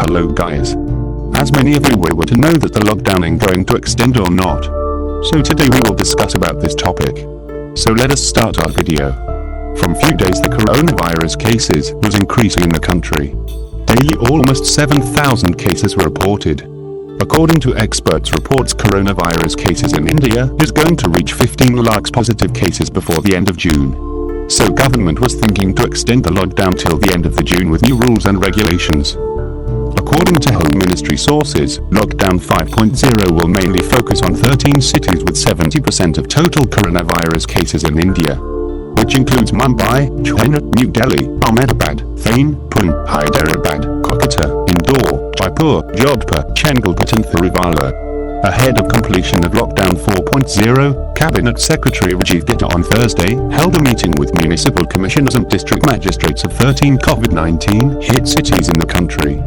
Hello guys. As many of you were to know that the lockdown is going to extend or not. So today we will discuss about this topic. So let us start our video. From few days the coronavirus cases was increasing in the country. Daily almost 7,000 cases were reported. According to experts reports coronavirus cases in India is going to reach 15 lakhs positive cases before the end of June. So government was thinking to extend the lockdown till the end of the June with new rules and regulations. According to Home Ministry sources, Lockdown 5.0 will mainly focus on 13 cities with 70% of total coronavirus cases in India, which includes Mumbai, Chennai, New Delhi, Ahmedabad, Thane, Pune, Hyderabad, Kolkata, Indore, Jaipur, Jodhpur, Chengalpat and Thiruvallur. Ahead of completion of Lockdown 4.0, Cabinet Secretary Rajiv Gupta on Thursday held a meeting with municipal commissioners and district magistrates of 13 COVID-19 hit cities in the country.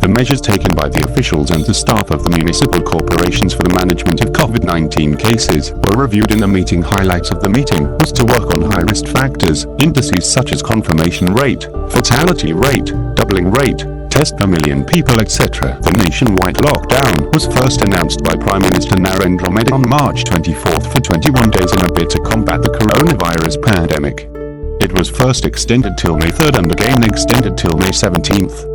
The measures taken by the officials and the staff of the municipal corporations for the management of COVID-19 cases were reviewed in the meeting. Highlights of the meeting was to work on high-risk factors, indices such as confirmation rate, fatality rate, doubling rate, test per million people, etc. The nationwide lockdown was first announced by Prime Minister Narendra Modi on March 24th for 21 days in a bid to combat the coronavirus pandemic. It was first extended till May 3rd and again extended till May 17th.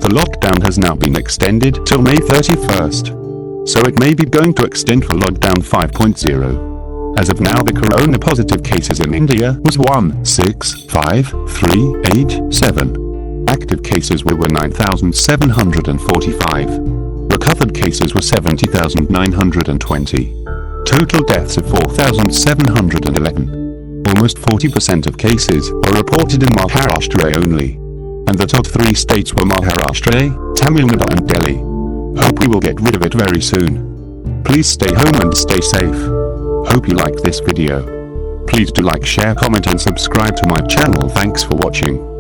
The lockdown has now been extended till May 31st. So it may be going to extend for Lockdown 5.0. As of now the corona positive cases in India was 1,65387. Active cases were 9,745. Recovered cases were 70,920. Total deaths of 4,711. Almost 40% of cases were reported in Maharashtra only. And the top 3 states were Maharashtra, Tamil Nadu and Delhi. Hope we will get rid of it very soon. Please stay home and stay safe. Hope you like this video. Please do like, share, comment and subscribe to my channel. Thanks for watching.